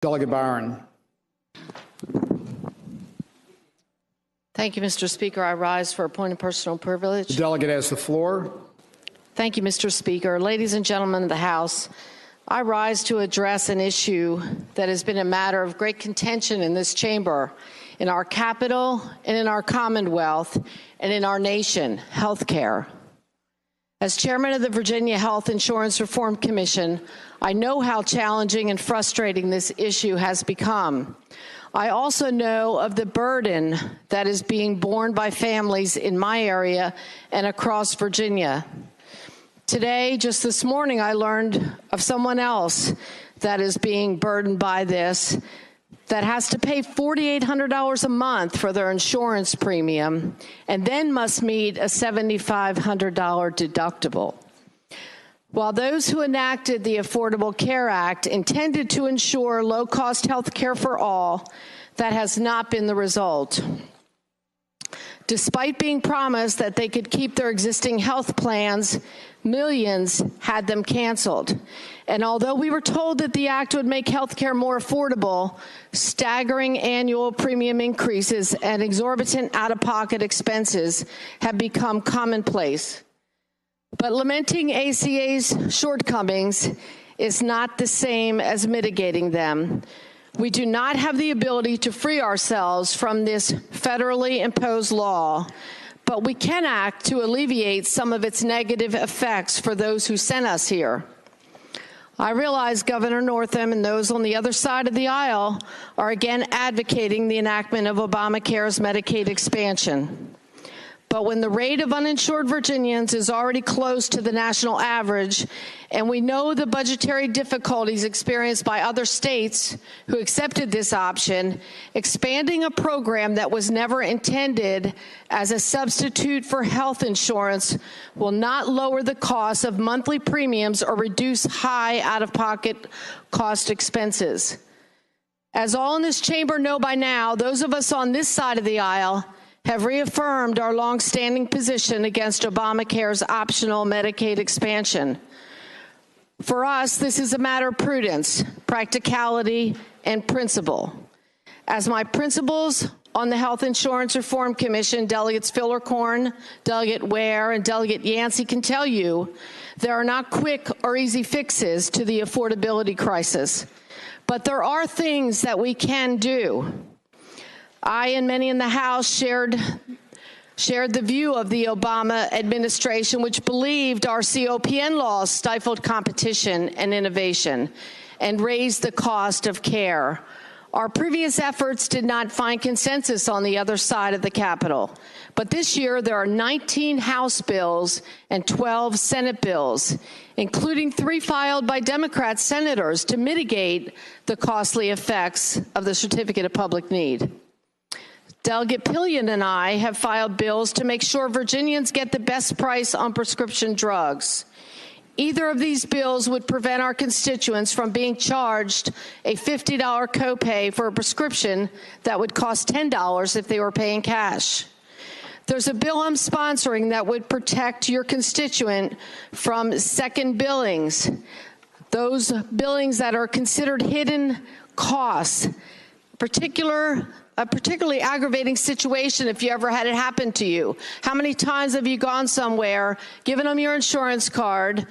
Delegate Byron. Thank you, Mr. Speaker. I rise for a point of personal privilege. The delegate has the floor. Thank you, Mr. Speaker. Ladies and gentlemen of the House, I rise to address an issue that has been a matter of great contention in this chamber, in our capital and in our Commonwealth and in our nation, health care. As chairman of the Virginia Health Insurance Reform Commission, I know how challenging and frustrating this issue has become. I also know of the burden that is being borne by families in my area and across Virginia. Today, just this morning, I learned of someone else that is being burdened by this, that has to pay $4,800 a month for their insurance premium and then must meet a $7,500 deductible. While those who enacted the Affordable Care Act intended to ensure low-cost health care for all, that has not been the result. Despite being promised that they could keep their existing health plans, millions had them canceled. And although we were told that the act would make health care more affordable, staggering annual premium increases and exorbitant out-of-pocket expenses have become commonplace. But lamenting ACA's shortcomings is not the same as mitigating them. We do not have the ability to free ourselves from this federally imposed law, but we can act to alleviate some of its negative effects for those who sent us here. I realize Governor Northam and those on the other side of the aisle are again advocating the enactment of Obamacare's Medicaid expansion. But when the rate of uninsured Virginians is already close to the national average, and we know the budgetary difficulties experienced by other states who accepted this option, expanding a program that was never intended as a substitute for health insurance will not lower the cost of monthly premiums or reduce high out-of-pocket cost expenses. As all in this chamber know by now, those of us on this side of the aisle have reaffirmed our long-standing position against Obamacare's optional Medicaid expansion. For us, this is a matter of prudence, practicality, and principle. As my principals on the Health Insurance Reform Commission, Delegates Fillercorn, Delegate Ware, and Delegate Yancey can tell you, there are not quick or easy fixes to the affordability crisis. But there are things that we can do. I and many in the House shared the view of the Obama administration, which believed our COPN laws stifled competition and innovation and raised the cost of care. Our previous efforts did not find consensus on the other side of the Capitol. But this year, there are 19 House bills and 12 Senate bills, including 3 filed by Democrat senators to mitigate the costly effects of the Certificate of Public Need. Delegate Pillion and I have filed bills to make sure Virginians get the best price on prescription drugs. Either of these bills would prevent our constituents from being charged a $50 copay for a prescription that would cost $10 if they were paying cash. There's a bill I'm sponsoring that would protect your constituent from second billings, those billings that are considered hidden costs, a particularly aggravating situation if you ever had it happen to you. How many times have you gone somewhere, given them your insurance card,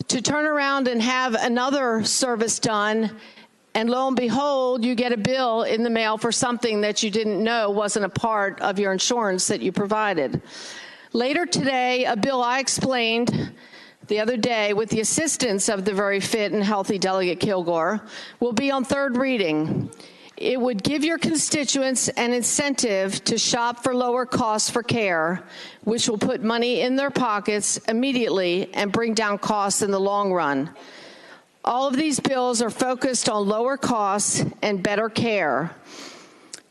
to turn around and have another service done, and lo and behold, you get a bill in the mail for something that you didn't know wasn't a part of your insurance that you provided. Later today, a bill I explained the other day with the assistance of the very fit and healthy Delegate Kilgore will be on third reading. It would give your constituents an incentive to shop for lower costs for care, which will put money in their pockets immediately and bring down costs in the long run. All of these bills are focused on lower costs and better care.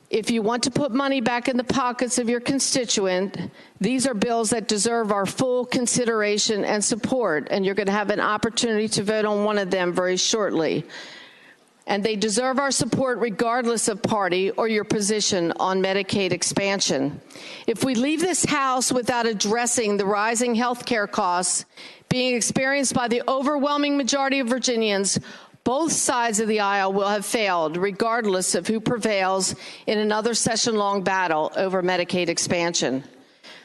If you want to put money back in the pockets of your constituent, these are bills that deserve our full consideration and support, and you're going to have an opportunity to vote on one of them very shortly. And they deserve our support regardless of party or your position on Medicaid expansion. If we leave this House without addressing the rising health care costs being experienced by the overwhelming majority of Virginians, both sides of the aisle will have failed, regardless of who prevails in another session-long battle over Medicaid expansion.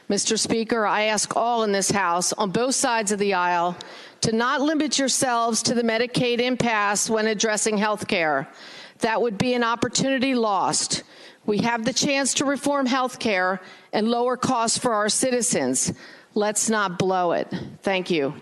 Mr. Speaker, I ask all in this House, on both sides of the aisle, to not limit yourselves to the Medicaid impasse when addressing health care. That would be an opportunity lost. We have the chance to reform health care and lower costs for our citizens. Let's not blow it. Thank you.